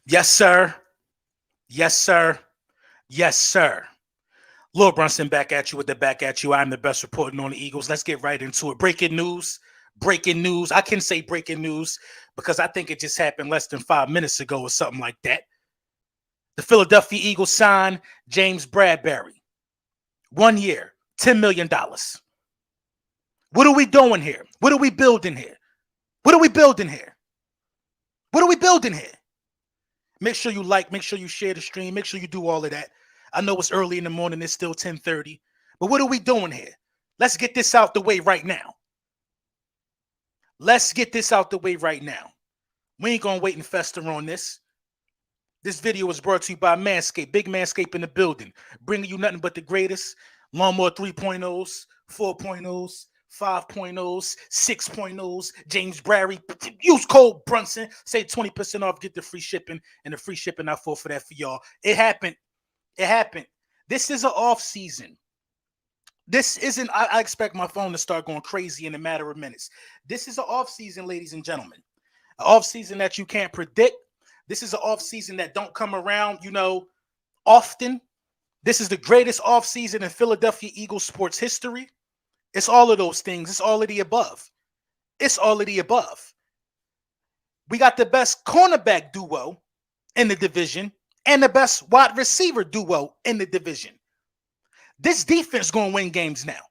Yes, sir. Yes, sir. Yes, sir. Lord Brunson back at you with the back at you. I'm the best reporting on the Eagles. Let's get right into it. Breaking news. Breaking news. I can say breaking news because I think it just happened less than 5 minutes ago or something like that. The Philadelphia Eagles signed James Bradberry. 1 year, $10 million. What are we doing here? What are we building here? What are we building here? What are we building here? Make sure you like, make sure you share the stream, make sure you do all of that. I know it's early in the morning, it's still 10:30. But what are we doing here? Let's get this out the way right now. Let's get this out the way right now. We ain't gonna wait and fester on this. This video is brought to you by Manscaped. Big Manscaped in the building. Bringing you nothing but the greatest. Lawnmower 3.0s, 4.0s, 5.0s, 6.0s. James Bradberry. Use code Brunson. Save 20% off. Get the free shipping. And the free shipping I fought for that for y'all. It happened. It happened. This is an off season. This isn't, I expect my phone to start going crazy in a matter of minutes. This is an off season, ladies and gentlemen. An off season that you can't predict. This is an off season that don't come around, often. This is the greatest off season in Philadelphia Eagles sports history. It's all of those things. It's all of the above. It's all of the above. We got the best cornerback duo in the division and the best wide receiver duo in the division. This defense going to win games now.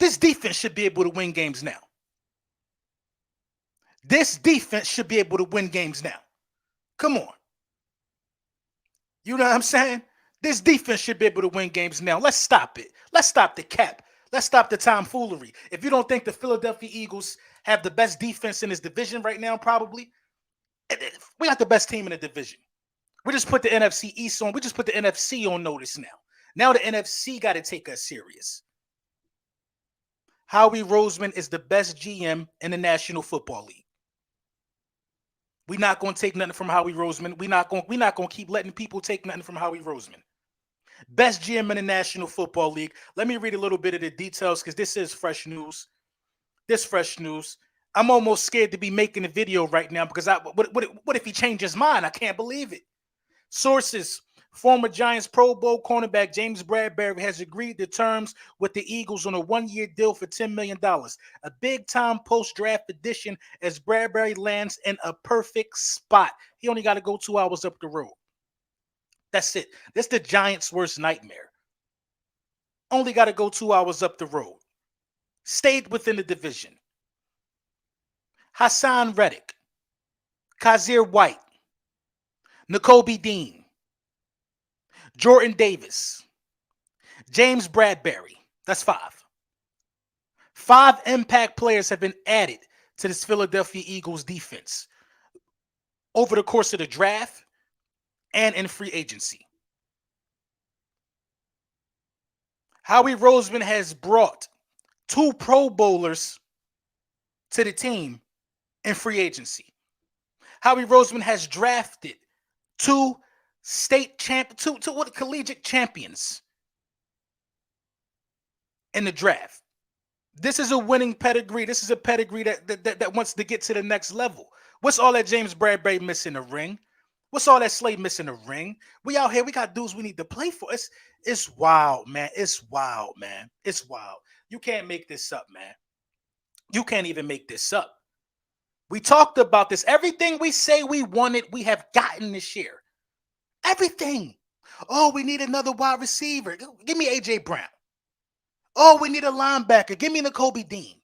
This defense should be able to win games now. This defense should be able to win games now. Come on. You know what I'm saying? This defense should be able to win games now. Let's stop it. Let's stop the cap. Let's stop the tomfoolery. If you don't think the Philadelphia Eagles have the best defense in this division right now, probably, we got the best team in the division. We just put the NFC East on. We just put the NFC on notice now. Now the NFC got to take us serious. Howie Roseman is the best GM in the National Football League. We're not going to take nothing from Howie Roseman. We're not going to keep letting people take nothing from Howie Roseman. Best GM in the National Football League. Let me read a little bit of the details because this is fresh news. This fresh news. I'm almost scared to be making a video right now because what if he changes his mind? I can't believe it. Sources. Former Giants Pro Bowl cornerback James Bradberry has agreed to terms with the Eagles on a 1-year deal for $10 million. A big-time post-draft addition as Bradberry lands in a perfect spot. He only got to go 2 hours up the road. That's it. That's the Giants' worst nightmare. Only got to go 2 hours up the road. Stayed within the division. Hassan Reddick. Kazir White. Nakobe Dean. Jordan Davis, James Bradberry. That's 5. 5 impact players have been added to this Philadelphia Eagles defense over the course of the draft and in free agency. Howie Roseman has brought 2 Pro Bowlers to the team in free agency. Howie Roseman has drafted 2 collegiate champions in the draft. This is a winning pedigree. This is a pedigree that wants to get to the next level. What's all that James Bradberry missing a ring? What's all that Slade missing a ring? We out here, we got dudes we need to play for. It's wild, man. It's wild, man. It's wild. You can't make this up, man. You can't even make this up. We talked about this. Everything we say we wanted, we have gotten this year. Everything. Oh, we need another wide receiver. Give me A.J. Brown. Oh, we need a linebacker. Give me Nakobe Dean.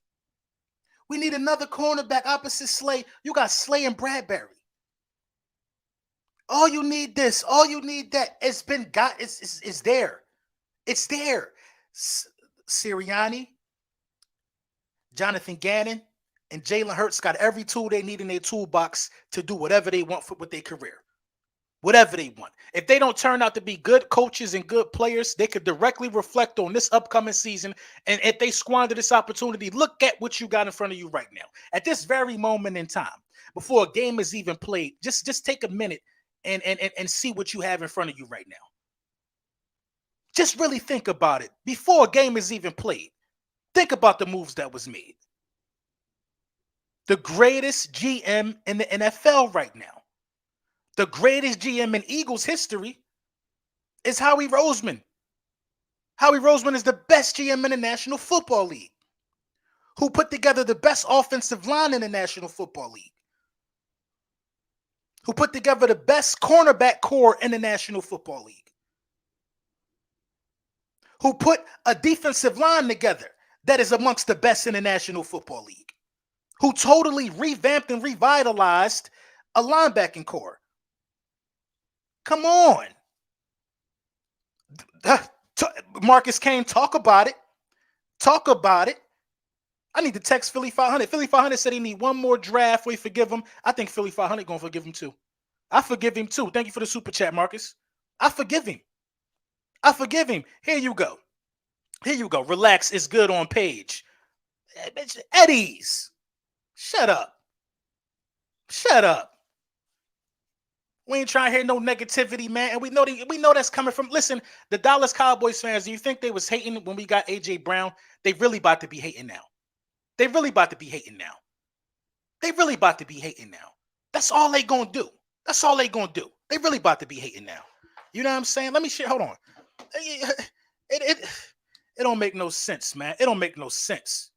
We need another cornerback opposite Slay. You got Slay and Bradberry. Oh, you need this. Oh, you need that. It's been got. It's there. It's there. Sirianni, Jonathan Gannon, and Jalen Hurts got every tool they need in their toolbox to do whatever they want with their career. Whatever they want. If they don't turn out to be good coaches and good players, they could directly reflect on this upcoming season. And if they squander this opportunity, look at what you got in front of you right now. At this very moment in time, before a game is even played, just take a minute and see what you have in front of you right now. Just really think about it. Before a game is even played, think about the moves that was made. The greatest GM in the NFL right now. The greatest GM in Eagles history is Howie Roseman. Howie Roseman is the best GM in the National Football League, who put together the best offensive line in the National Football League, who put together the best cornerback core in the National Football League, who put a defensive line together that is amongst the best in the National Football League, who totally revamped and revitalized a linebacking core. Come on. Marcus Kane, talk about it. Talk about it. I need to text Philly 500. Philly 500 said he need one more draft. We forgive him. I think Philly 500 going to forgive him too. I forgive him too. Thank you for the super chat, Marcus. I forgive him. I forgive him. Here you go. Here you go. Relax. It's good on page. Eddie's. Shut up. Shut up. We ain't trying to hear no negativity, man. And we know that's coming from. Listen, the Dallas Cowboys fans, do you think they was hating when we got AJ Brown? They really about to be hating now. They really about to be hating now. They really about to be hating now. That's all they gonna do. That's all they gonna do. They really about to be hating now. You know what I'm saying? Let me share. Hold on. It don't make no sense, man. It don't make no sense.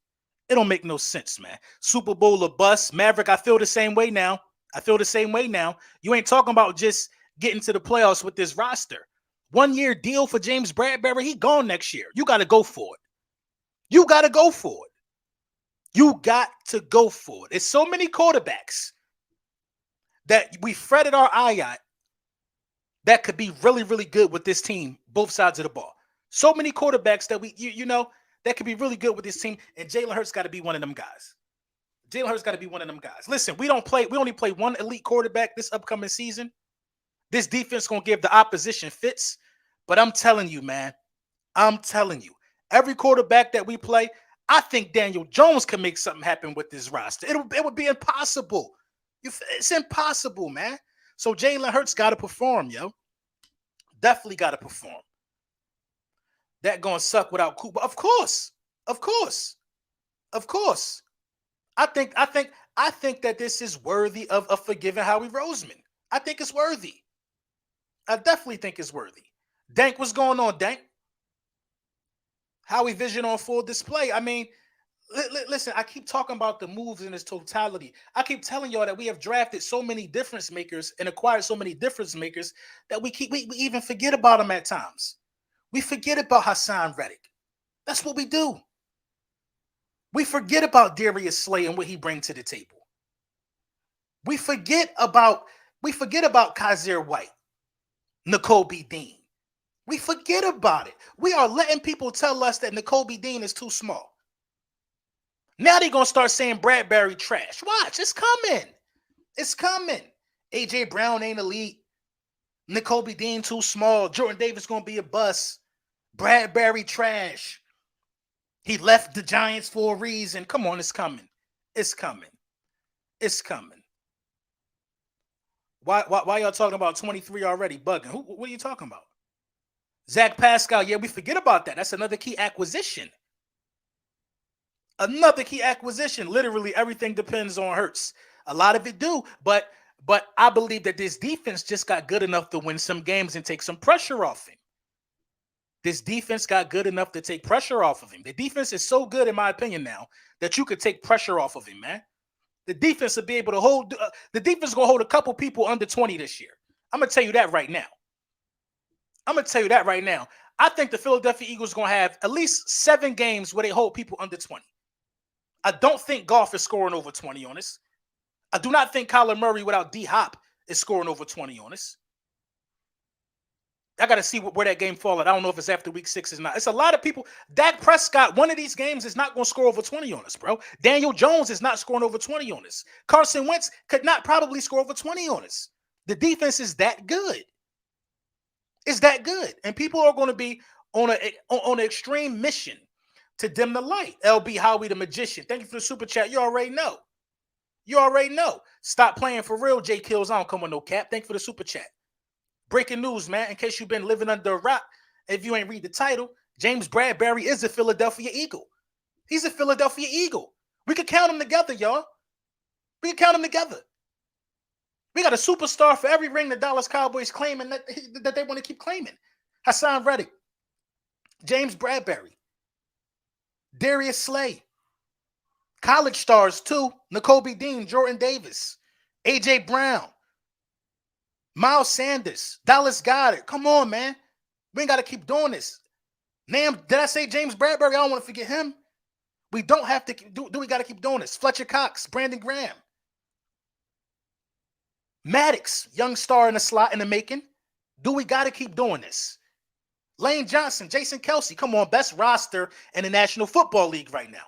It don't make no sense, man. Super Bowl or bust. Maverick, I feel the same way now. I feel the same way now. You ain't talking about just getting to the playoffs with this roster. 1 year deal for James Bradberry. He gone next year. You got to go for it. You got to go for it. You got to go for it. It's so many quarterbacks that we fretted our eye at that could be really, really good with this team, both sides of the ball. So many quarterbacks that that could be really good with this team, and Jalen Hurts got to be one of them guys. Jalen Hurts got to be one of them guys. Listen, we only play one elite quarterback this upcoming season. This defense going to give the opposition fits, but I'm telling you, man, I'm telling you, every quarterback that we play, I think Daniel Jones can make something happen with this roster. It would be impossible. It's impossible, man. So Jalen Hurts got to perform, yo. Definitely got to perform. That going to suck without Cooper. Of course. Of course. Of course. I think that this is worthy of forgiving Howie Roseman. I think it's worthy. I definitely think it's worthy. Dank, what's going on, Dank? Howie Vision on full display. I mean, listen, I keep talking about the moves in its totality. I keep telling y'all that we have drafted so many difference makers and acquired so many difference makers that we even forget about them at times. We forget about Hassan Reddick. That's what we do. We forget about Darius Slay and what he brings to the table. We forget about Kaiser White, N'Kobe Dean. We forget about it. We are letting people tell us that N'Kobe Dean is too small. Now they're going to start saying Bradberry trash. Watch, it's coming. It's coming. AJ Brown ain't elite. N'Kobe Dean too small. Jordan Davis going to be a bust. Bradberry trash. He left the Giants for a reason. Come on, it's coming. It's coming. It's coming. Why y'all talking about 23 already? Bugging. What are you talking about? Zach Pascal. Yeah, we forget about that. That's another key acquisition. Another key acquisition. Literally everything depends on Hurts. A lot of it do, but I believe that this defense just got good enough to win some games and take some pressure off him. This defense got good enough to take pressure off of him. The defense is so good, in my opinion, now that you could take pressure off of him, man. The defense will be able to hold. The defense is going to hold a couple people under 20 this year. I'm going to tell you that right now. I think the Philadelphia Eagles are going to have at least 7 games where they hold people under 20. I don't think Goff is scoring over 20 on us. I do not think Kyler Murray without D-Hop is scoring over 20 on us. I got to see where that game falls. I don't know if it's after week 6 or not. It's a lot of people. Dak Prescott, one of these games is not going to score over 20 on us, bro. Daniel Jones is not scoring over 20 on us. Carson Wentz could not probably score over 20 on us. The defense is that good. It's that good. And people are going to be on an extreme mission to dim the light. LB Howie the Magician. Thank you for the super chat. You already know. Stop playing for real, J Kills. I don't come with no cap. Thank you for the super chat. Breaking news, man, in case you've been living under a rock, if you ain't read the title, James Bradberry is a Philadelphia Eagle. He's a Philadelphia Eagle. We could count them together, y'all. We could count them together. We got a superstar for every ring the Dallas Cowboys claiming that they want to keep claiming. Hassan Reddick, James Bradberry, Darius Slay, college stars too, N'Kobe Dean, Jordan Davis, A.J. Brown, Miles Sanders, Dallas Goedert. Come on, man. We ain't got to keep doing this. Did I say James Bradberry? I don't want to forget him. We don't have to do we got to keep doing this. Fletcher Cox, Brandon Graham, Maddox, young star in the slot in the making. Do we got to keep doing this? Lane Johnson, Jason Kelsey, come on, best roster in the National Football League right now.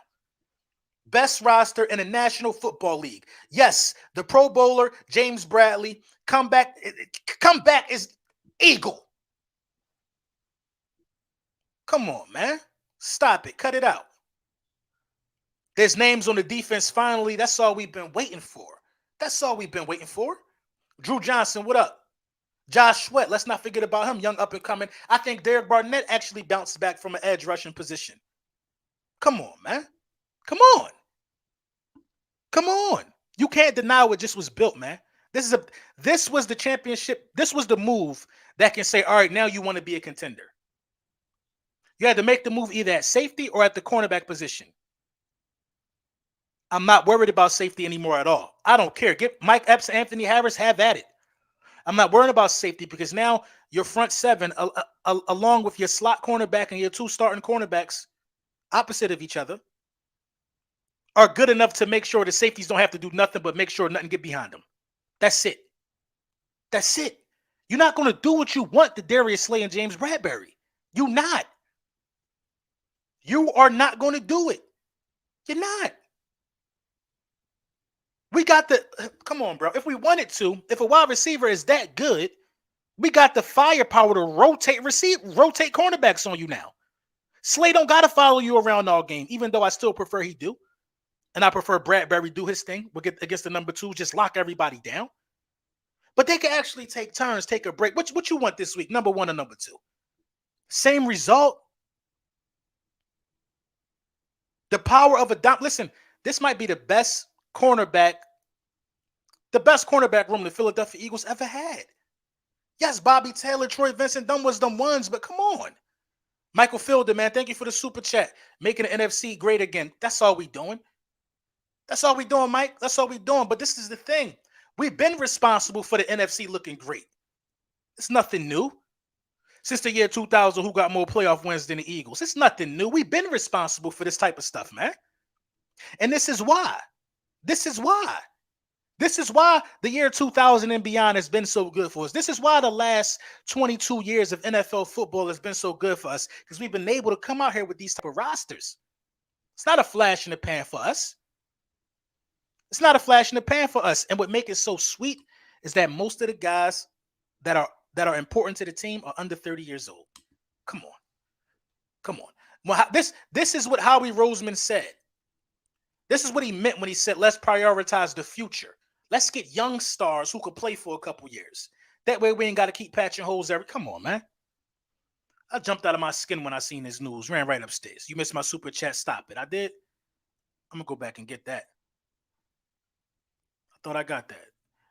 Best roster in the National Football League. Yes, the Pro Bowler, James Bradley, comeback is Eagle. Come on, man. Stop it. Cut it out. There's names on the defense finally. That's all we've been waiting for. That's all we've been waiting for. Drew Johnson, what up? Josh Sweat, let's not forget about him, young up and coming. I think Derek Barnett actually bounced back from an edge rushing position. Come on, man. Come on. Come on. You can't deny what just was built, man. This was the championship. This was the move that can say, all right, now you want to be a contender. You had to make the move either at safety or at the cornerback position. I'm not worried about safety anymore at all. I don't care. Get Mike Epps, Anthony Harris, have at it. I'm not worried about safety because now your front seven, along with your slot cornerback and your two starting cornerbacks opposite of each other, are good enough to make sure the safeties don't have to do nothing but make sure nothing get behind them. That's it. That's it. You're not going to do what you want to Darius Slay and James Bradberry. You're not. You are not going to do it. You're not. We got come on, bro. If we wanted to, if a wide receiver is that good, we got the firepower to rotate cornerbacks on you now. Slay don't got to follow you around all game, even though I still prefer he do. And I prefer Bradberry do his thing. We'll get against the number two, just lock everybody down. But they can actually take turns, take a break. What you want this week? Number one or number two? Same result. The power of listen, this might be the best cornerback room the Philadelphia Eagles ever had. Yes, Bobby Taylor, Troy Vincent, them was them ones, but come on. Michael Fielder, man, thank you for the super chat. Making the NFC great again. That's all we doing. That's all we doing, Mike. That's all we doing. But this is the thing. We've been responsible for the NFC looking great. It's nothing new. Since the year 2000, who got more playoff wins than the Eagles? It's nothing new. We've been responsible for this type of stuff, man. And this is why. This is why the year 2000 and beyond has been so good for us. This is why the last 22 years of NFL football has been so good for us, because we've been able to come out here with these type of rosters. It's not a flash in the pan for us. It's not a flash in the pan for us. And what makes it so sweet is that most of the guys that are important to the team are under 30 years old. Come on. Come on. Well, this is what Howie Roseman said. This is what he meant when he said, let's prioritize the future. Let's get young stars who could play for a couple years. That way we ain't got to keep patching holes come on, man. I jumped out of my skin when I seen this news. Ran right upstairs. You missed my super chat. Stop it. I did. I'm going to go back and get that. I thought I got that.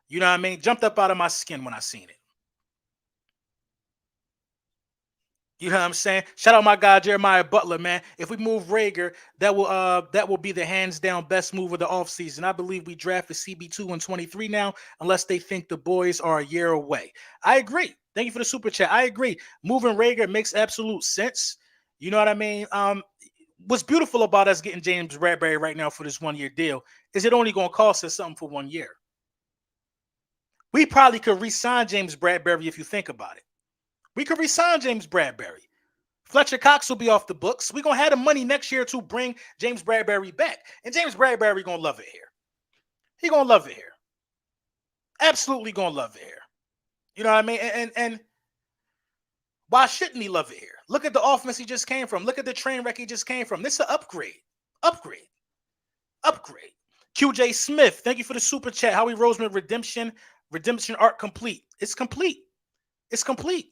You know what I mean? Jumped up out of my skin when I seen it. You know what I'm saying? Shout out my guy Jeremiah Butler, man. If we move Rager, that will be the hands down best move of the offseason. I believe we drafted CB2 in 23 now, unless they think the boys are a year away. I agree. Thank you for the super chat. I agree. Moving Rager makes absolute sense. You know what I mean? What's beautiful about us getting James Bradberry right now for this 1-year deal is it only going to cost us something for 1 year. We probably could re-sign James Bradberry if you think about it. We could re-sign James Bradberry. Fletcher Cox will be off the books. We're going to have the money next year to bring James Bradberry back. And James Bradberry going to love it here. He going to love it here. Absolutely going to love it here. You know what I mean? And why shouldn't he love it here? Look at the offense he just came from. Look at the train wreck he just came from. This is an upgrade. Upgrade. QJ Smith, thank you for the super chat. Howie Roseman redemption arc complete. It's complete. It's complete.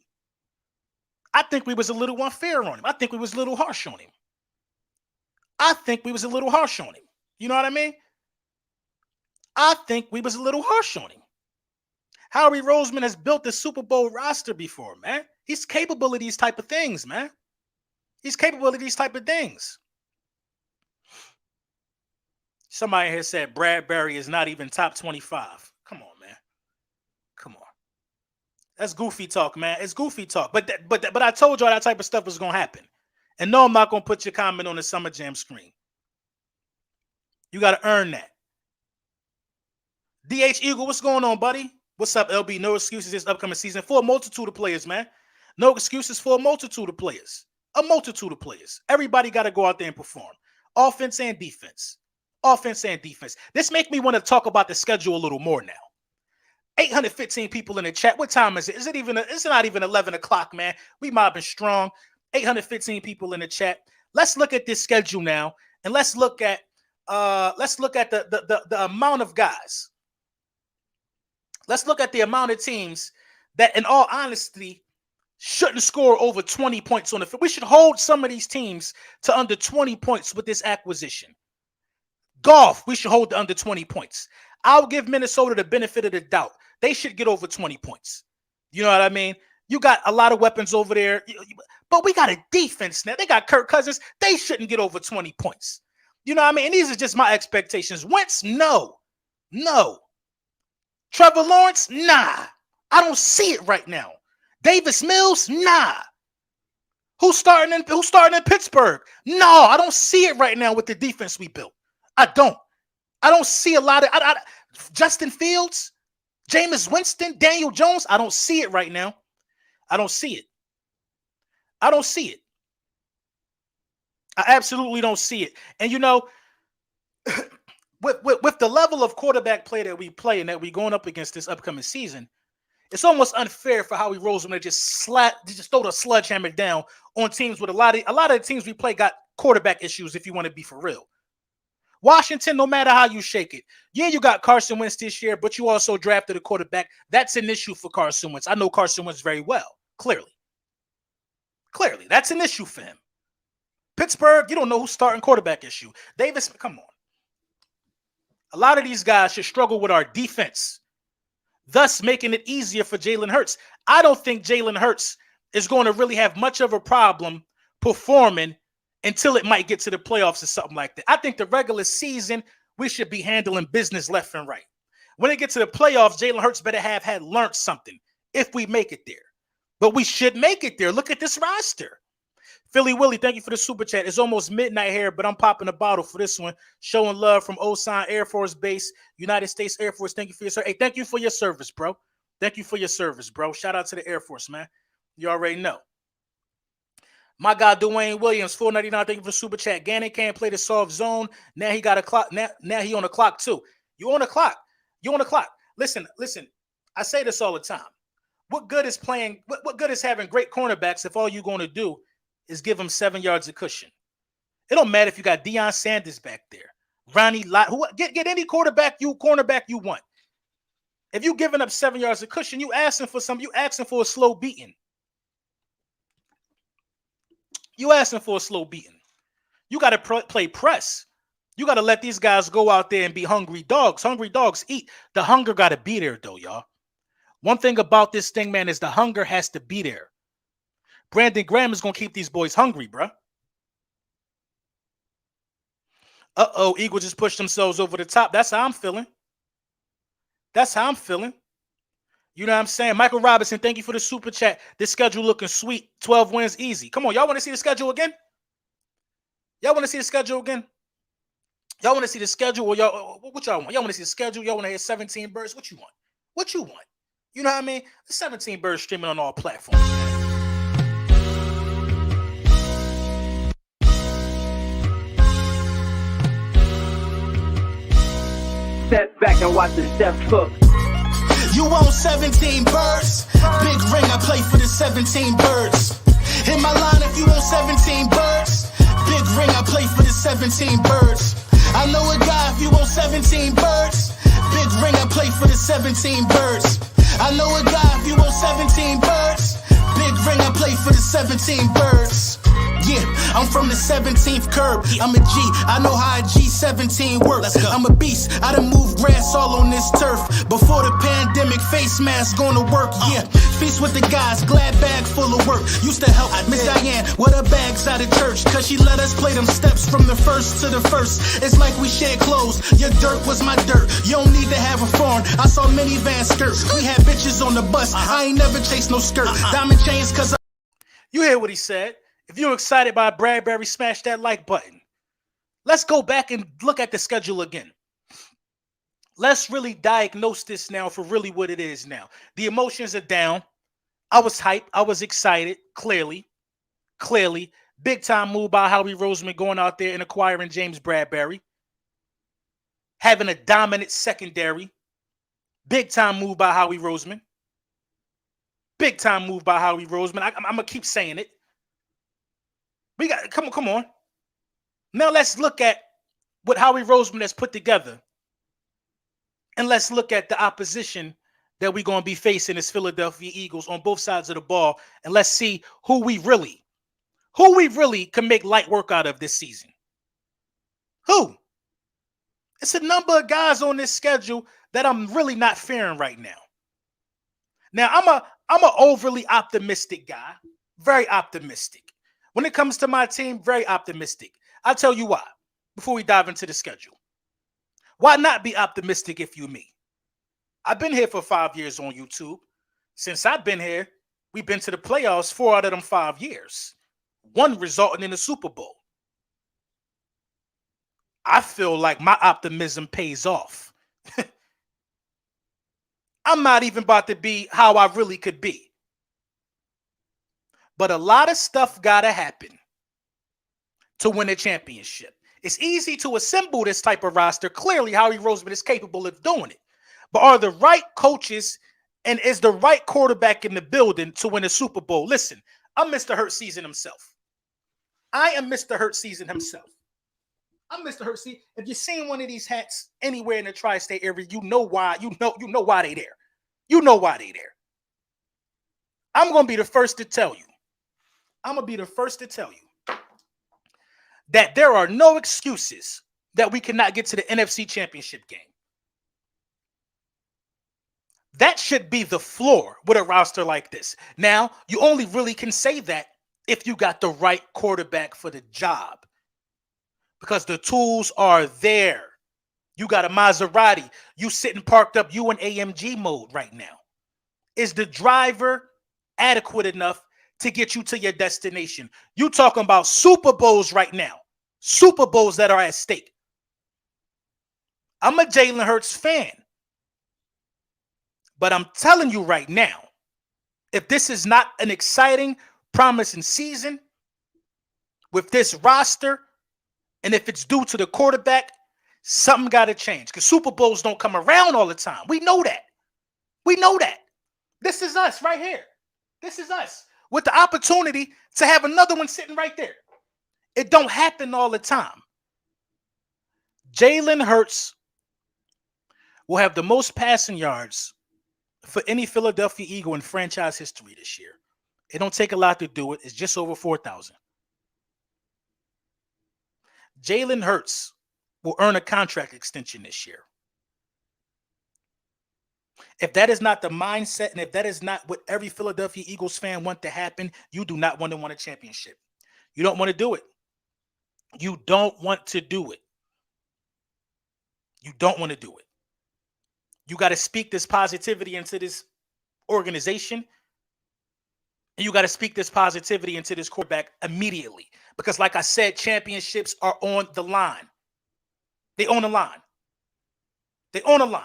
I think we was a little unfair on him. I think we was a little harsh on him. You know what I mean? I think we was a little harsh on him. Howie Roseman has built the Super Bowl roster before, man. He's capable of these type of things, man. He's capable of these type of things. Somebody has said Bradberry is not even top 25. Come on, man. Come on. That's goofy talk, man. It's goofy talk. But I told y'all that type of stuff was going to happen. And no, I'm not going to put your comment on the Summer Jam screen. You got to earn that. DH Eagle, what's going on, buddy? What's up, LB? No excuses this upcoming season for a multitude of players, man. No excuses for a multitude of players. A multitude of players. Everybody got to go out there and perform. Offense and defense. Offense and defense. This make me want to talk about the schedule a little more now. 815 people in the chat. What time is it? It's not even 11 o'clock, man. We mobbing strong. 815 people in the chat. Let's look at this schedule now, and let's look at the amount of guys. Let's look at the amount of teams that, in all honesty, shouldn't score over 20 points on the field. We should hold some of these teams to under 20 points with this acquisition. Golf, we should hold to under 20 points. I'll give Minnesota the benefit of the doubt. They should get over 20 points. You know what I mean? You got a lot of weapons over there, but we got a defense now. They got Kirk Cousins. They shouldn't get over 20 points. You know what I mean? And these are just my expectations. Wentz, no. Trevor Lawrence, nah. I don't see it right now. Davis Mills, nah. Who's starting in Pittsburgh? No, I don't see it right now with the defense we built. I don't see a lot of Justin Fields, Jameis Winston, Daniel Jones. I don't see it right now. I don't see it. I absolutely don't see it. And with the level of quarterback play that we play and that we're going up against this upcoming season, it's almost unfair for Howie Roseman to just throw the sledgehammer down on teams with a lot of the teams we play got quarterback issues, if you want to be for real. Washington, no matter how you shake it. Yeah, you got Carson Wentz this year, but you also drafted a quarterback. That's an issue for Carson Wentz. I know Carson Wentz very well, clearly. That's an issue for him. Pittsburgh, you don't know who's starting quarterback issue. Davis, come on. A lot of these guys should struggle with our defense, thus making it easier for Jalen Hurts. I don't think Jalen Hurts is going to really have much of a problem performing until it might get to the playoffs or something like that. I think the regular season, we should be handling business left and right. When it gets to the playoffs, Jalen Hurts better had learned something if we make it there. But we should make it there. Look at this roster. Philly Willie, thank you for the super chat. It's almost midnight here, but I'm popping a bottle for this one. Showing love from Osan Air Force Base, United States Air Force. Thank you for your service. Hey, thank you for your service, bro. Thank you for your service, bro. Shout out to the Air Force, man. You already know. My guy, Dwayne Williams, $4.99. Thank you for the super chat. Gannon can't play the soft zone. Now he got a clock. Now he on the clock too. You on the clock. Listen. I say this all the time. What good is playing? What good is having great cornerbacks if all you're going to do is give them 7 yards of cushion? It don't matter if you got Deion Sanders back there, Ronnie Lott. Get any cornerback you want. If you giving up 7 yards of cushion, you asking for a slow beating. You asking for a slow beating. You got to play press. You got to let these guys go out there and be hungry dogs. Hungry dogs eat. The hunger got to be there, though, y'all. One thing about this thing, man, is the hunger has to be there. Brandon Graham is going to keep these boys hungry, bruh. Uh-oh, Eagle just pushed themselves over the top. That's how I'm feeling. You know what I'm saying? Michael Robinson, thank you for the super chat. This schedule looking sweet. 12 wins easy. Come on, y'all want to see the schedule again? Y'all want to see the schedule? Or y'all, what y'all want? Y'all want to see the schedule? Y'all want to hear 17 birds? What you want? You know what I mean? The 17 birds streaming on all platforms. Step back and watch the chef cook. You want 17 birds? Big ring, I play for the 17 birds. Hit my line if you want 17 birds. Big ring, I play for the 17 birds. I know a guy if you want 17 birds. Big ring, I play for the 17 birds. I know a guy if you want 17 birds. Big ring, I play for the 17 birds. Yeah, I'm from the 17th curb. I'm a G, I know how a G17 works. I'm a beast, I done moved grass all on this turf. Before the pandemic, face mask gonna work. Yeah, feast with the guys, glad bag full of work. Used to help Miss Diane with her bags out of church, cause she let us play them steps from the first to the first. It's like we shared clothes, your dirt was my dirt. You don't need to have a foreign, I saw minivan skirts. We had bitches on the bus, I ain't never chased no skirt. Diamond chains cause You hear what he said. If you're excited by Bradberry, smash that like button. Let's go back and look at the schedule again. Let's really diagnose this now for really what it is now. The emotions are down. I was hyped. I was excited. Clearly. Big time move by Howie Roseman going out there and acquiring James Bradberry. Having a dominant secondary. Big time move by Howie Roseman. Big time move by Howie Roseman. I'm going to keep saying it. We got, come on. Now let's look at what Howie Roseman has put together. And let's look at the opposition that we're going to be facing as Philadelphia Eagles on both sides of the ball. And let's see who we really can make light work out of this season. Who? It's a number of guys on this schedule that I'm really not fearing right now. Now, I'm a overly optimistic guy. Very optimistic. When it comes to my team, very optimistic. I'll tell you why before we dive into the schedule. Why not be optimistic if you me? I've been here for 5 years on YouTube. Since I've been here, we've been to the playoffs 4 out of them 5 years. One resulting in the Super Bowl. I feel like my optimism pays off. I'm not even about to be how I really could be. But a lot of stuff got to happen to win a championship. It's easy to assemble this type of roster. Clearly, Howie Roseman is capable of doing it. But are the right coaches and is the right quarterback in the building to win a Super Bowl? Listen, I'm Mr. Hurt Season himself. I am Mr. Hurt Season himself. I'm Mr. Hurt Season. If you're seeing one of these hats anywhere in the tri-state area, you know why. You know why they there. You know why they there. I'm going to be the first to tell you. That there are no excuses that we cannot get to the NFC Championship game. That should be the floor with a roster like this. Now, you only really can say that if you got the right quarterback for the job. Because the tools are there. You got a Maserati. You sitting parked up, you in AMG mode right now. Is the driver adequate enough to get you to your destination? You talking about Super Bowls right now. Super Bowls that are at stake. I'm a Jalen Hurts fan. But I'm telling you right now, if this is not an exciting, promising season with this roster, and if it's due to the quarterback, something got to change. Because Super Bowls don't come around all the time. We know that. This is us right here. This is us with the opportunity to have another one sitting right there. It don't happen all the time. Jalen Hurts will have the most passing yards for any Philadelphia Eagle in franchise history this year. It don't take a lot to do it. It's just over 4,000. Jalen Hurts will earn a contract extension this year. If that is not the mindset and if that is not what every Philadelphia Eagles fan want to happen, you do not want to win a championship. You don't want to do it. You don't want to do it. You don't want to do it. You got to speak this positivity into this organization. And you got to speak this positivity into this quarterback immediately. Because like I said, championships are on the line. They on the line. They on the line.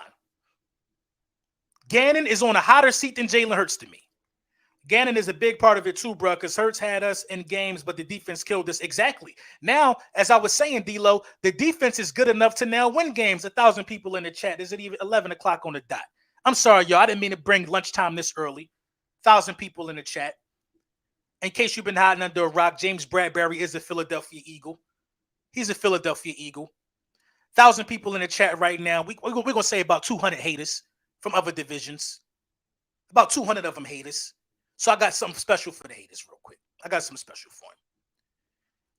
Gannon is on a hotter seat than Jalen Hurts to me. Gannon is a big part of it too, bro, because Hurts had us in games, but the defense killed us. Exactly. Now, as I was saying, D-Lo, the defense is good enough to now win games. 1,000 people in the chat. Is it even 11 o'clock on the dot? I'm sorry, y'all. I didn't mean to bring lunchtime this early. 1,000 people in the chat. In case you've been hiding under a rock, James Bradberry is a Philadelphia Eagle. He's a Philadelphia Eagle. 1,000 people in the chat right now. We're going to say about 200 haters from other divisions. About 200 of them haters. So I got something special for the haters real quick. I got something special for him.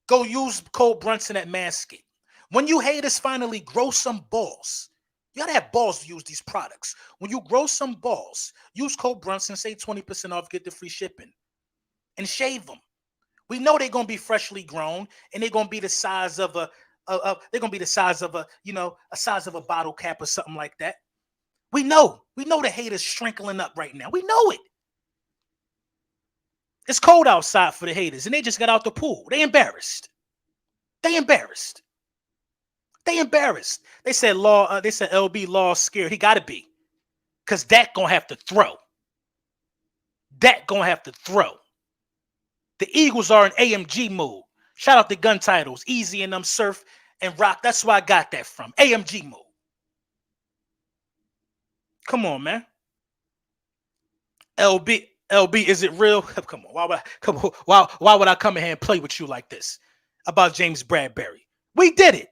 Go use Cole Brunson at Manscaped. When you haters finally grow some balls, you gotta have balls to use these products. When you grow some balls, use Cole Brunson, say 20% off, get the free shipping, and shave them. We know they're gonna be freshly grown, and they're gonna be the size of they're gonna be the size of a size of a bottle cap or something like that. We know the haters shrinkling up right now. We know it. It's cold outside for the haters, and they just got out the pool. They embarrassed. They embarrassed. They embarrassed. They said Law. They said LB Law scared. He got to be, cause Dak gonna have to throw. Dak gonna have to throw. The Eagles are in AMG mode. Shout out the gun titles, Easy and them Surf and Rock. That's where I got that from. AMG mode. Come on, man. LB, is it real? Come on. Why would I come in here and play with you like this about James Bradberry? We did it.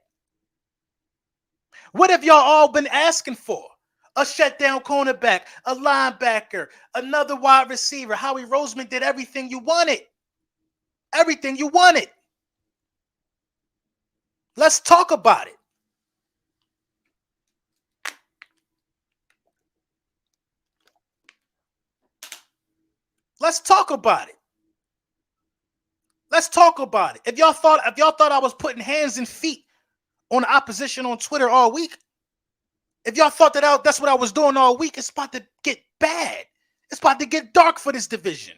What have y'all all been asking for? A shutdown cornerback, a linebacker, another wide receiver. Howie Roseman did everything you wanted. Everything you wanted. Let's talk about it. Let's talk about it. Let's talk about it. If y'all thought I was putting hands and feet on the opposition on Twitter all week, if y'all thought that's what I was doing all week, it's about to get bad. It's about to get dark for this division.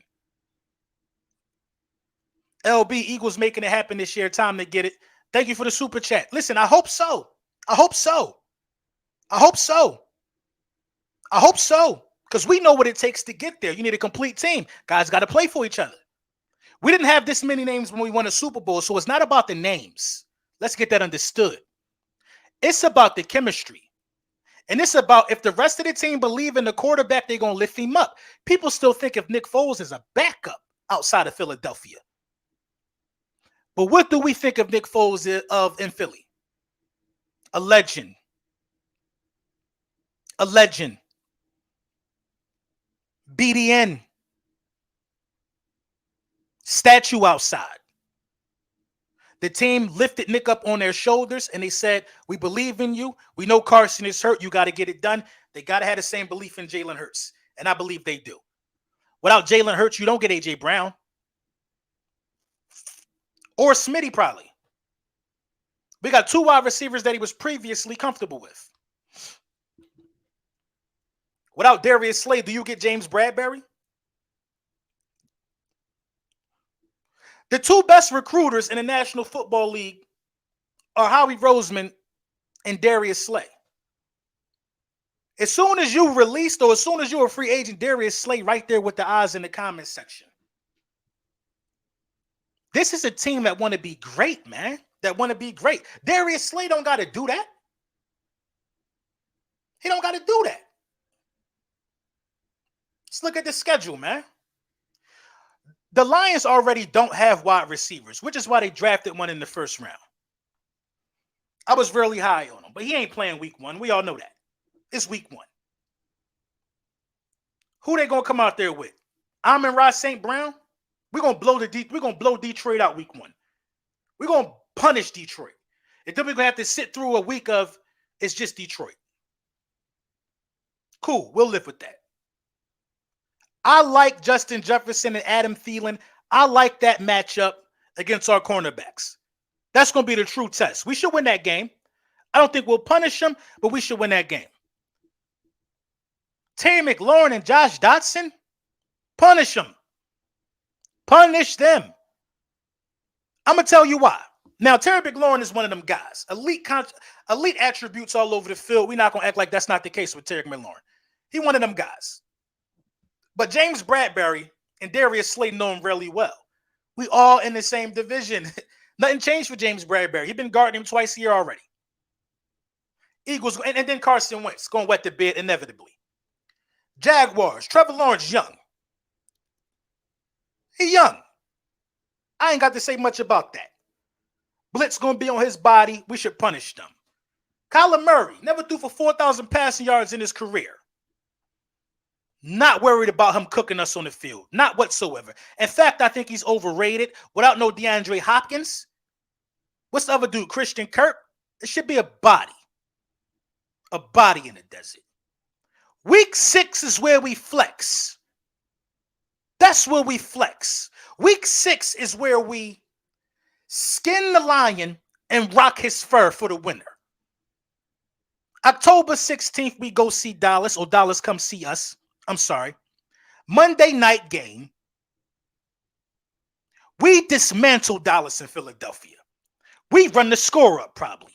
LB, Eagles making it happen this year. Time to get it. Thank you for the super chat. Listen, I hope so. I hope so. I hope so. I hope so. Because we know what it takes to get there. You need a complete team. Guys got to play for each other. We didn't have this many names when we won a Super Bowl, so it's not about the names. Let's get that understood. It's about the chemistry. And it's about if the rest of the team believe in the quarterback, they're going to lift him up. People still think of Nick Foles as a backup outside of Philadelphia. But what do we think of Nick Foles in Philly? A legend. A legend. BDN. Statue outside. The team lifted Nick up on their shoulders and they said, we believe in you. We know Carson is hurt. You got to get it done. They got to have the same belief in Jalen Hurts. And I believe they do. Without Jalen Hurts, you don't get A.J. Brown. Or Smitty, probably. We got two wide receivers that he was previously comfortable with. Without Darius Slay, do you get James Bradberry? The two best recruiters in the National Football League are Howie Roseman and Darius Slay. As soon as you released or as soon as you're a free agent, Darius Slay right there with the eyes in the comment section. This is a team that want to be great, man. That want to be great. Darius Slay don't got to do that. He don't got to do that. Let's look at the schedule, man. The Lions already don't have wide receivers, which is why they drafted one in the first round. I was really high on him, but he ain't playing week one. We all know that. It's week one. Who they gonna come out there with? Amon-Ra St. Brown? We're gonna blow Detroit out week one. We're gonna punish Detroit. And then we're gonna have to sit through a week of it's just Detroit. Cool, we'll live with that. I like Justin Jefferson and Adam Thielen. I like that matchup against our cornerbacks. That's going to be the true test. We should win that game. I don't think we'll punish them, but we should win that game. Terry McLaurin and Josh Dotson, punish them. Punish them. I'm going to tell you why. Now, Terry McLaurin is one of them guys. Elite attributes all over the field. We're not going to act like that's not the case with Terry McLaurin. He's one of them guys. But James Bradberry and Darius Slay know him really well. We all in the same division. Nothing changed for James Bradberry. He's been guarding him twice a year already. Eagles, and then Carson Wentz going to wet the bed inevitably. Jaguars, Trevor Lawrence young. He young. I ain't got to say much about that. Blitz going to be on his body. We should punish them. Kyler Murray never threw for 4,000 passing yards in his career. Not worried about him cooking us on the field. Not whatsoever. In fact, I think he's overrated. Without no DeAndre Hopkins, What's the other dude? Christian Kirk? It should be a body. A body in the desert. Week 6 is where we flex. That's where we flex. Week 6 is where we skin the lion and rock his fur for the winner. October 16th, we go see Dallas, or Dallas come see us. I'm sorry. Monday night game. We dismantle Dallas in Philadelphia. We run the score up, probably.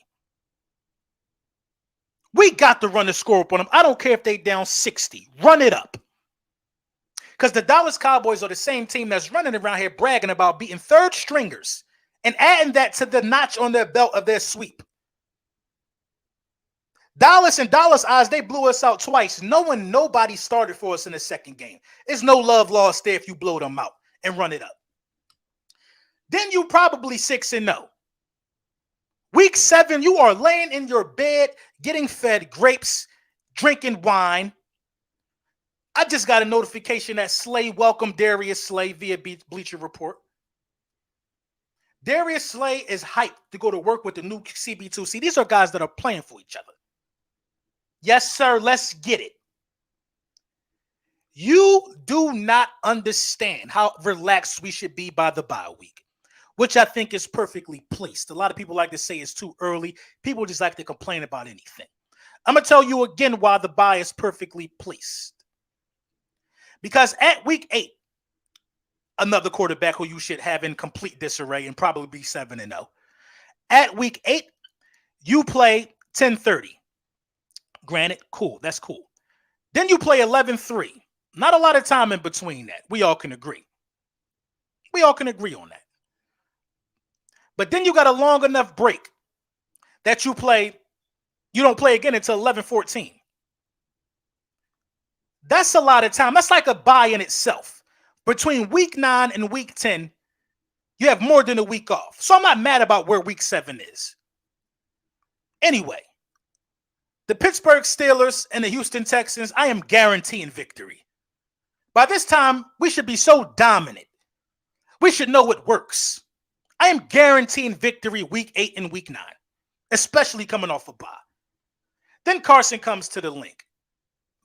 We got to run the score up on them. I don't care if they down 60. Run it up. Because the Dallas Cowboys are the same team that's running around here bragging about beating third stringers and adding that to the notch on their belt of their sweep. Dallas, in Dallas' eyes, they blew us out twice, knowing nobody started for us in the second game. There's no love lost there if you blow them out and run it up. Then you probably 6-0. Week 7, you are laying in your bed, getting fed grapes, drinking wine. I just got a notification that Slay welcomed Darius Slay via Bleacher Report. Darius Slay is hyped to go to work with the new CB2. See, these are guys that are playing for each other. Yes, sir, let's get it. You do not understand how relaxed we should be by the bye week, which I think is perfectly placed. A lot of people like to say it's too early. People just like to complain about anything. I'm going to tell you again why the bye is perfectly placed. Because at week 8, another quarterback who you should have in complete disarray and probably be 7-0. At week 8, you play 10-30. Granted, cool. That's cool. Then you play 11-3. Not a lot of time in between that. We all can agree. We all can agree on that. But then you got a long enough break that you don't play again until 11-14. That's a lot of time. That's like a bye in itself. Between week 9 and week 10, you have more than a week off. So I'm not mad about where week 7 is. Anyway, the Pittsburgh Steelers and the Houston Texans, I am guaranteeing victory. By this time, we should be so dominant. We should know what works. I am guaranteeing victory week 8 and week 9, especially coming off a bye. Then Carson comes to the link.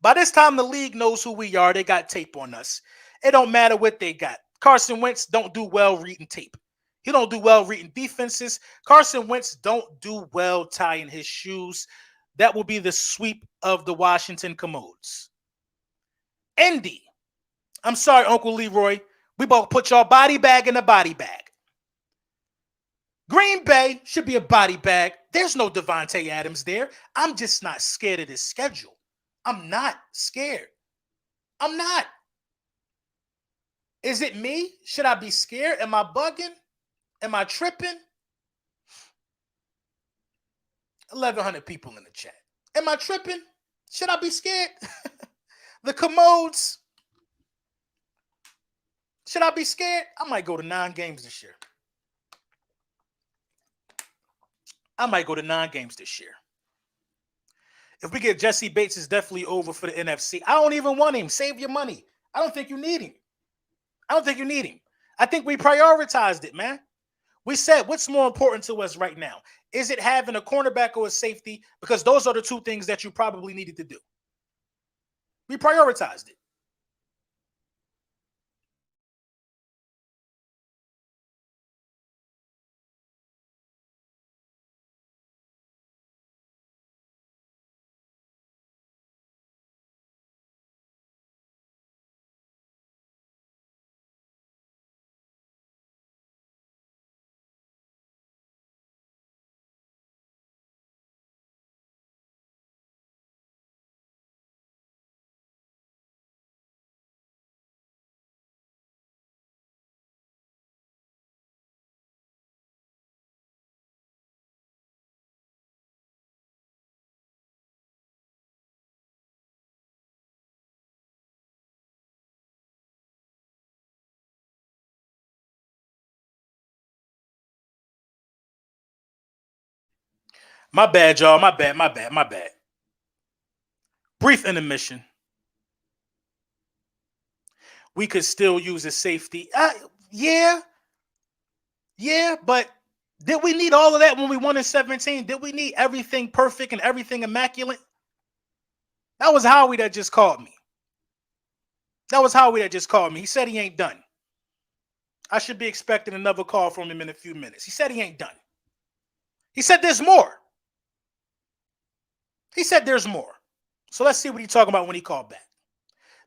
By this time, the league knows who we are. They got tape on us. It don't matter what they got. Carson Wentz don't do well reading tape. He don't do well reading defenses. Carson Wentz don't do well tying his shoes. That will be the sweep of the Washington Commodes. Indy. I'm sorry, Uncle Leroy. We both put your body bag in a body bag. Green Bay should be a body bag. There's no Devontae Adams there. I'm just not scared of this schedule. I'm not scared. I'm not. Is it me? Should I be scared? Am I bugging? Am I tripping? 1,100 people in the chat. Am I tripping? Should I be scared? The Commodes. Should I be scared? I might go to 9 games this year. I might go to 9 games this year. If we get Jesse Bates, it's definitely over for the NFC. I don't even want him. Save your money. I don't think you need him. I think we prioritized it, man. We said, what's more important to us right now? Is it having a cornerback or a safety? Because those are the 2 things that you probably needed to do. We prioritized it. My bad, y'all. My bad. Brief intermission. We could still use a safety. Yeah, but Did we need all of that when we won in 17? Did we need everything perfect and everything immaculate? That was Howie that just called me. He said he ain't done. I should be expecting another call from him in a few minutes. He said he ain't done. He said there's more. So let's see what he's talking about when he called back.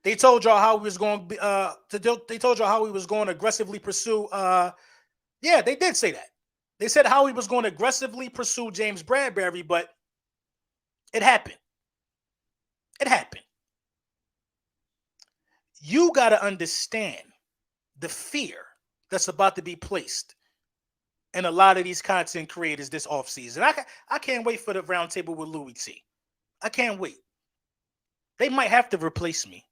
They told y'all how he was going they told y'all how he was going to aggressively pursue yeah, they did say that. They said how he was going to aggressively pursue James Bradberry, but it happened. You got to understand the fear that's about to be placed in a lot of these content creators this offseason. I can't wait for the roundtable with Louis T. I can't wait. They might have to replace me.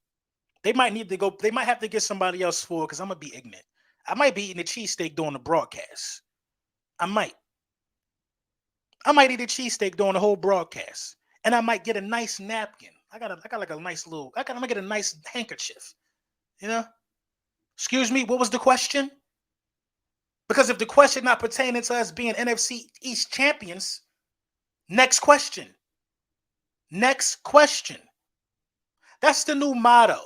They might have to get somebody else for it because I'm going to be ignorant. I might be eating a cheesesteak during the broadcast. I might eat a cheesesteak during the whole broadcast. And I might get a nice napkin. I got like a nice little, I'm gonna get a nice handkerchief. You know? Excuse me, what was the question? Because if the question not pertaining to us being NFC East champions, next question. That's the new motto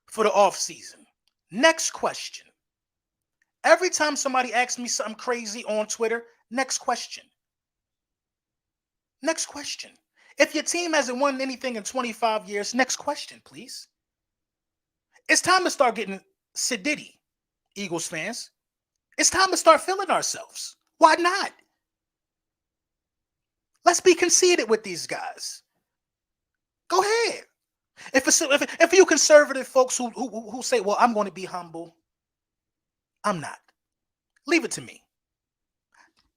for the offseason. Next question. Every time somebody asks me something crazy on Twitter, next question. If your team hasn't won anything in 25 years, next question, please. It's time to start getting sedity, Eagles fans. It's time to start feeling ourselves. Why not? Let's be conceited with these guys. Go ahead. If you conservative folks who say, well, I'm going to be humble, I'm not. Leave it to me.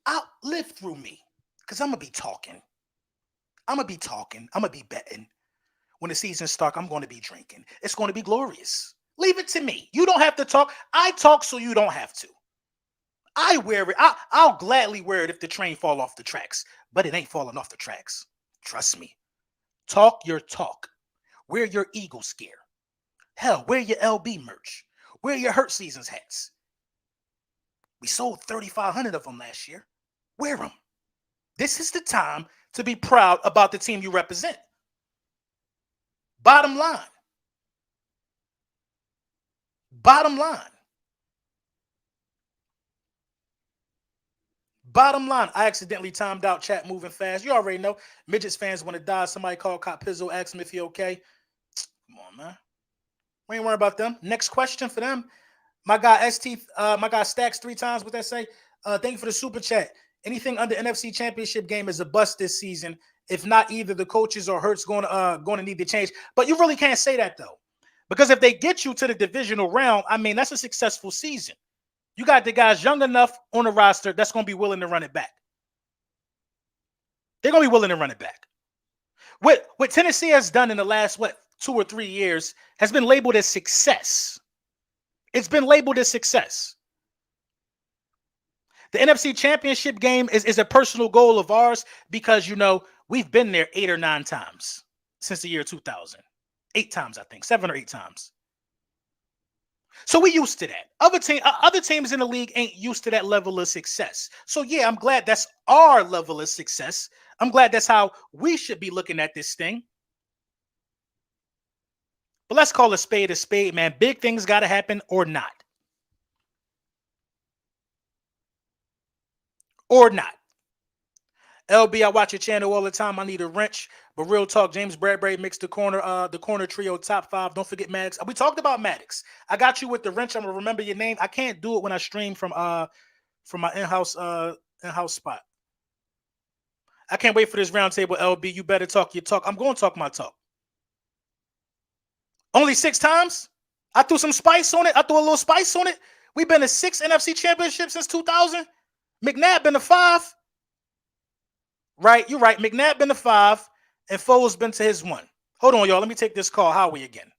I'll live through me because I'm going to be talking. I'm going to be betting. When the season starts, I'm going to be drinking. It's going to be glorious. Leave it to me. You don't have to talk. I talk so you don't have to. I wear it. I'll gladly wear it if the train fall off the tracks, but it ain't falling off the tracks. Trust me. Talk your talk. Wear your Eagles gear. Hell, wear your LB merch. Wear your Hurt Seasons hats. We sold 3,500 of them last year. Wear them. This is the time to be proud about the team you represent. Bottom line. I accidentally timed out chat moving fast. You already know. Midgets fans want to die. Somebody called Cop Pizzo, ask him if he okay. Come on, man. We ain't worried about them. Next question for them. My guy my guy Stacks 3 times. What that say? Thank you for the super chat. Anything under NFC Championship game is a bust this season. If not, either the coaches or Hurts going to need to change. But you really can't say that though, because if they get you to the divisional round, I mean that's a successful season. You got the guys young enough on the roster that's going to be willing to run it back. They're going to be willing to run it back. What Tennessee has done in the last 2 or 3 years has been labeled as success. It's been labeled as success. The NFC Championship game is a personal goal of ours because, we've been there 8 or 9 times since the year 2000. 8 times, I think. 7 or 8 times. So we used to that. Other teams in the league ain't used to that level of success. So, yeah, I'm glad that's our level of success. I'm glad that's how we should be looking at this thing. But let's call a spade, man. Big things got to happen or not. Or not. LB, I watch your channel all the time. I need a wrench. But real talk, James Bradberry makes the corner trio top 5. Don't forget Maddox. We talked about Maddox. I got you with the wrench. I'm gonna remember your name. I can't do it when I stream from my in-house spot. I can't wait for this roundtable, LB. You better talk your talk. I'm going to talk my talk. Only 6 times? I threw some spice on it. I threw a little spice on it. We've been to 6 NFC championships since 2000. McNabb been to 5. Right, you're right. McNabb been to 5, and Foles been to his 1. Hold on, y'all. Let me take this call. Howie again.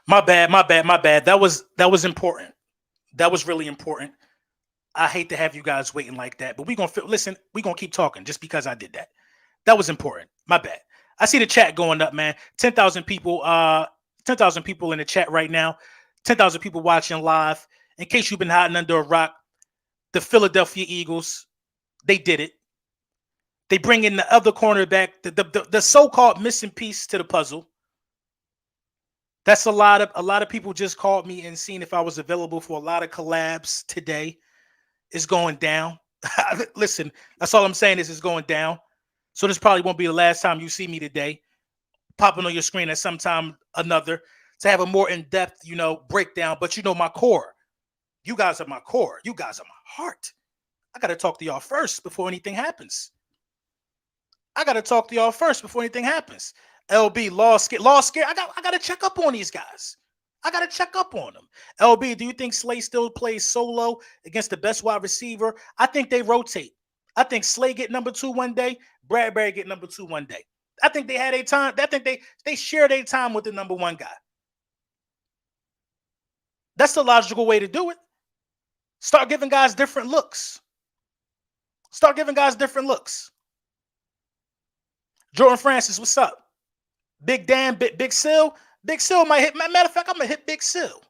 My bad, my bad, my bad. That was important. That was really important. I hate to have you guys waiting like that, but listen, we gonna keep talking just because I did that. That was important. My bad. I see the chat going up, man. 10,000 people, 10,000 people in the chat right now. 10,000 people watching live. In case you've been hiding under a rock, the Philadelphia Eagles, they did it. They bring in the other cornerback, the so-called missing piece to the puzzle. That's a lot of people just called me and seen if I was available for a lot of collabs today. It's going down. Listen, that's all I'm saying is it's going down. So this probably won't be the last time you see me today, popping on your screen at some time another to have a more in-depth, breakdown. But my core. You guys are my core. You guys are my heart. I gotta talk to y'all first before anything happens. LB, law scare. I gotta check up on these guys. I gotta check up on them. LB, do you think Slay still plays solo against the best wide receiver? I think they rotate. I think Slay get number 2 one day, Bradberry get number 2 one day. I think they had a time. I think they share their time with the number 1 guy. That's the logical way to do it. Start giving guys different looks. Jordan Francis, what's up? Big Dan, Big Sil. Big Sil might hit. Matter of fact, I'm gonna hit Big Sil.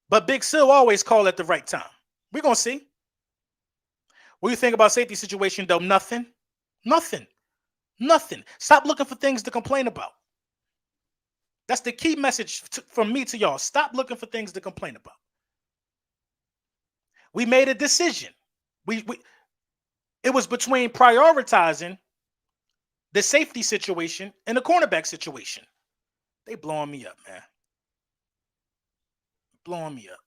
But Big Sil always call at the right time. We're gonna see. What do you think about safety situation, though? Nothing. Stop looking for things to complain about. That's the key message from me to y'all. Stop looking for things to complain about. We made a decision. It was between prioritizing the safety situation and the cornerback situation. They blowing me up, man. Blowing me up.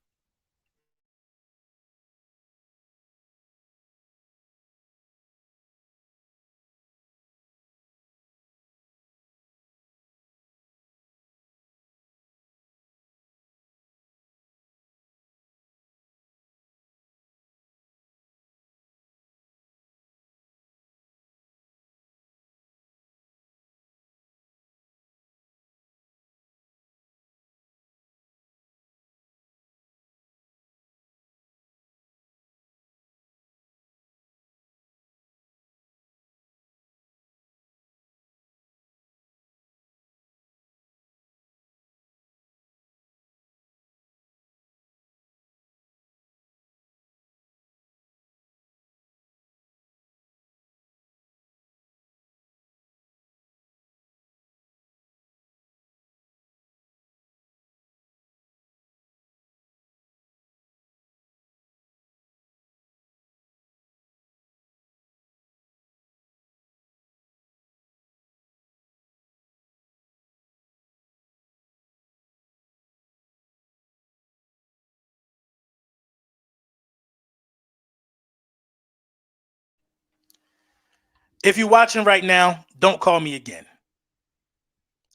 If you're watching right now, don't call me again.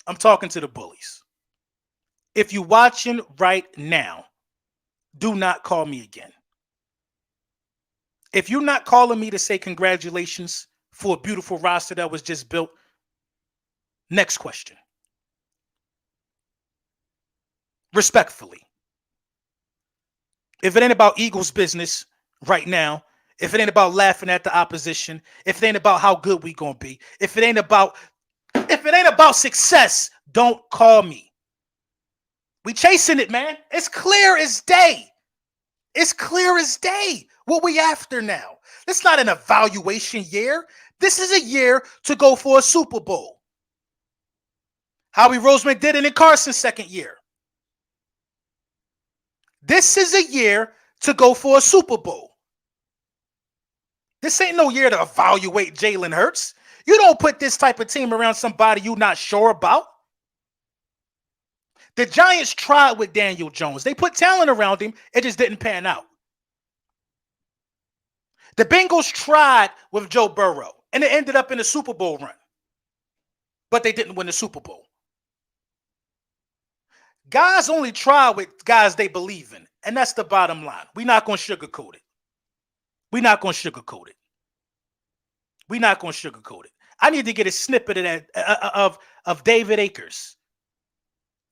I'm talking to the bullies. If you're watching right now, do not call me again. If you're not calling me to say congratulations for a beautiful roster that was just built, next question. Respectfully. If it ain't about Eagles business right now, if it ain't about laughing at the opposition, if it ain't about how good we gonna be, if it ain't about success, don't call me. We chasing it, man. It's clear as day. What we after now. It's not an evaluation year. This is a year to go for a Super Bowl. Howie Roseman did it in Carson's second year. This is a year to go for a Super Bowl. This ain't no year to evaluate Jalen Hurts. You don't put this type of team around somebody you're not sure about. The Giants tried with Daniel Jones. They put talent around him. It just didn't pan out. The Bengals tried with Joe Burrow, and it ended up in a Super Bowl run. But they didn't win the Super Bowl. Guys only try with guys they believe in, and that's the bottom line. We're not going to sugarcoat it. I need to get a snippet of that of David Akers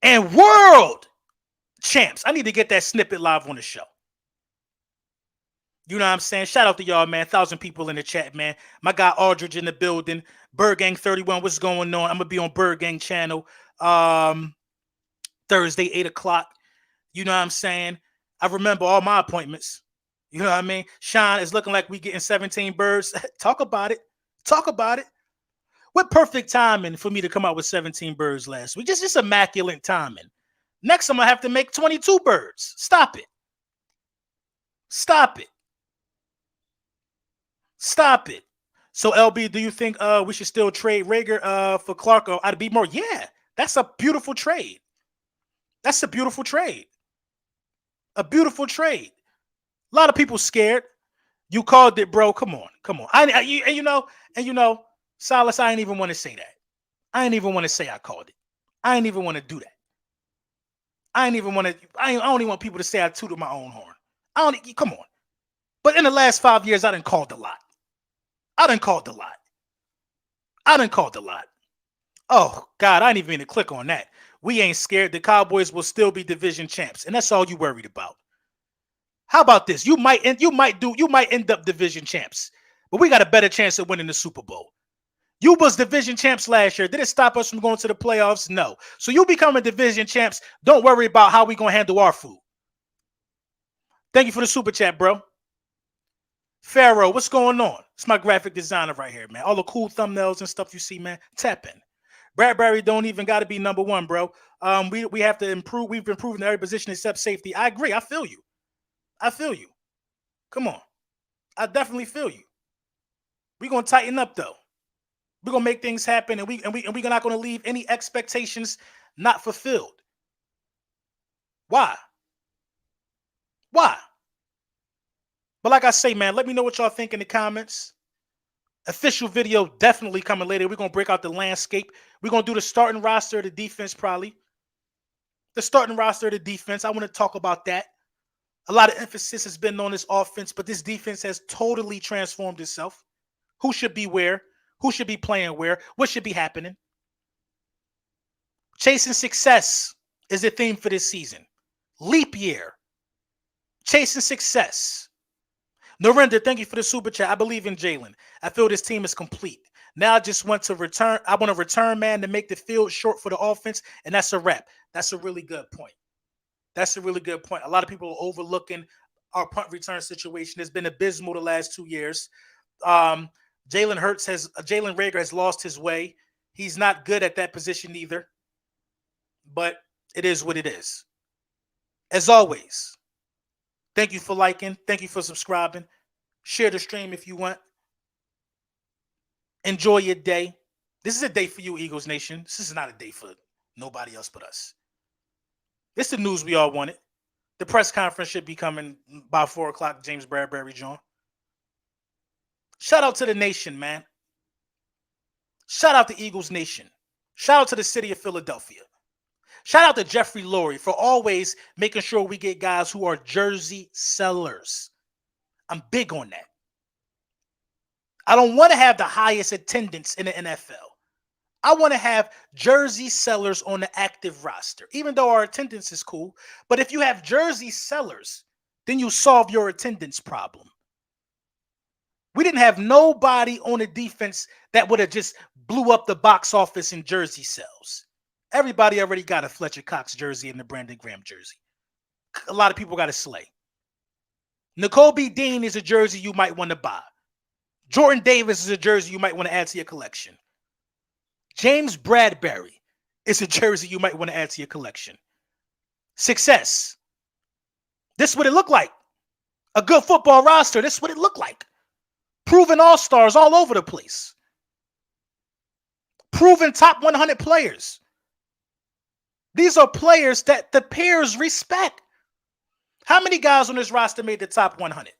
and world champs. I need to get that snippet live on the show. You know what I'm saying? Shout out to y'all, man. 1,000 people in the chat, man. My guy Aldridge in the building. Bird Gang 31, what's going on? I'm going to be on Bird Gang channel Thursday, 8 o'clock. You know what I'm saying? I remember all my appointments. You know what I mean? Sean, is looking like we getting 17 birds. Talk about it. Talk about it. What perfect timing for me to come out with 17 birds last week. Just immaculate timing. Next, I'm going to have to make 22 birds. Stop it. Stop it. Stop it. So, LB, do you think we should still trade Rager for Clark or I'd be more? Yeah, that's a beautiful trade. That's a beautiful trade. A beautiful trade. A lot of people scared. You called it, bro. Come on. And you know, Silas, I ain't even want to say that. I ain't even want to say I called it. I ain't even want to do that. I don't even want people to say I tooted my own horn. Come on. But in the last 5 years, I done called a lot. Oh, God, I didn't even mean to click on that. We ain't scared. The Cowboys will still be division champs, and that's all you worried about. How about this? You might end up division champs, but we got a better chance of winning the Super Bowl. You was division champs last year. Did it stop us from going to the playoffs? No. So you becoming division champs. Don't worry about how we going to handle our food. Thank you for the super chat, bro. Pharaoh, what's going on? It's my graphic designer right here, man. All the cool thumbnails and stuff you see, man. Tap in. Bradberry don't even got to be number one, bro. We have to improve. We've improved in every position except safety. I agree. I feel you. Come on. I definitely feel you. We're going to tighten up, though. We're going to make things happen, and we're not going to leave any expectations not fulfilled. Why? But like I say, man, let me know what y'all think in the comments. Official video definitely coming later. We're going to break out the landscape. We're going to do the starting roster of the defense probably. The starting roster of the defense. I want to talk about that. A lot of emphasis has been on this offense, but this defense has totally transformed itself. Who should be where? Who should be playing where? What should be happening? Chasing success is the theme for this season. Leap year. Chasing success. Narendra, thank you for the super chat. I believe in Jalen. I feel this team is complete. Now I just want to return. I want a return man to make the field short for the offense, and that's a wrap. That's a really good point. A lot of people are overlooking our punt return situation. It's been abysmal the last 2 years. Jalen Reagor has lost his way. He's not good at that position either. But it is what it is. As always, thank you for liking. Thank you for subscribing. Share the stream if you want. Enjoy your day. This is a day for you, Eagles Nation. This is not a day for nobody else but us. This is the news we all wanted. The press conference should be coming by 4 o'clock. James Bradberry, John. Shout out to the nation, man. Shout out to Eagles Nation. Shout out to the city of Philadelphia. Shout out to Jeffrey Lurie for always making sure we get guys who are jersey sellers. I'm big on that. I don't want to have the highest attendance in the NFL. I want to have jersey sellers on the active roster, even though our attendance is cool. But if you have jersey sellers, then you solve your attendance problem. We didn't have nobody on the defense that would have just blew up the box office in jersey sales. Everybody already got a Fletcher Cox jersey and the Brandon Graham jersey. A lot of people got a Slay. N'Kobe Dean is a jersey you might want to buy. Jordan Davis is a jersey you might want to add to your collection. James Bradberry is a jersey you might want to add to your collection. Success. This is what it looked like. A good football roster. This is what it looked like. Proven all-stars all over the place. Proven top 100 players. These are players that the peers respect. How many guys on this roster made the top 100?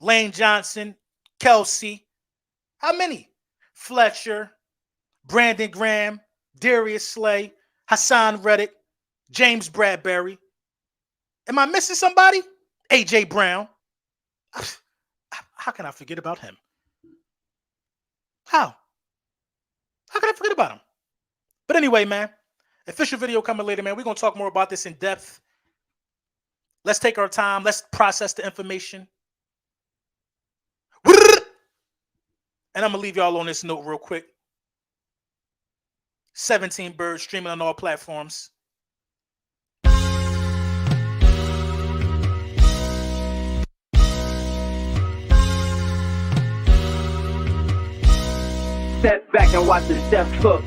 Lane Johnson, Kelsey. How many? Fletcher, Brandon Graham, Darius Slay, Hassan Reddick, James Bradberry. Am I missing somebody? A.J. Brown. How can I forget about him? How can I forget about him? But anyway, man, Official video coming later, man. We're going to talk more about this in depth. Let's take our time. Let's process the information. And I'm going to leave y'all on this note real quick. 17 Birds streaming on all platforms. Step back and watch the step cook.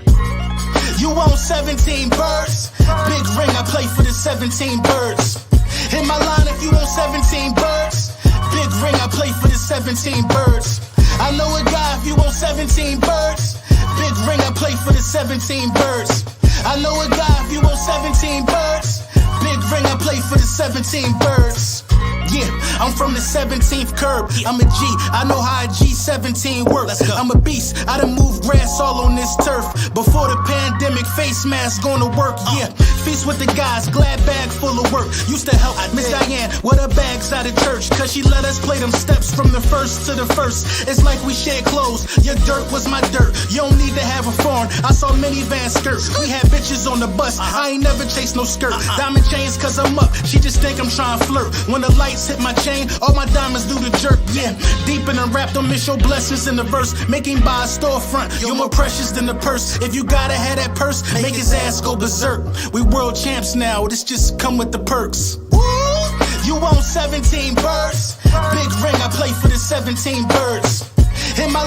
You want 17 birds? Big ring, I play for the 17 birds. Hit my line if you want 17 birds. Big ring, I play for the 17 birds. I know a guy if you want 17 birds. Big ring, I play for the 17 birds. I know a guy if you want 17 birds. Big ring, I play for the 17 birds. Yeah, I'm from the 17th curb. I'm a G, I know how a G17 works. I'm a beast, I done moved grass all on this turf. Before the pandemic, face mask gonna work, yeah. Feast with the guys, glad bag full of work. Used to help Miss Diane with her bags out of church, cause she let us play them steps from the first to the first. It's like we shared clothes, your dirt was my dirt. You don't need to have a foreign, I saw minivan skirts. We had bitches on the bus, I ain't never chased no skirt. Diamond chains cause I'm up, she just think I'm trying to flirt. When the lights hit my chain, all my diamonds do the jerk, yeah. Deep in the rap, don't miss your blessings in the verse. Make him buy a storefront, you're more precious than the purse. If you gotta have that purse, make his ass go berserk. We world champs now, this just come with the perks. Woo! You want 17 birds? Big ring, I play for the 17 birds. In my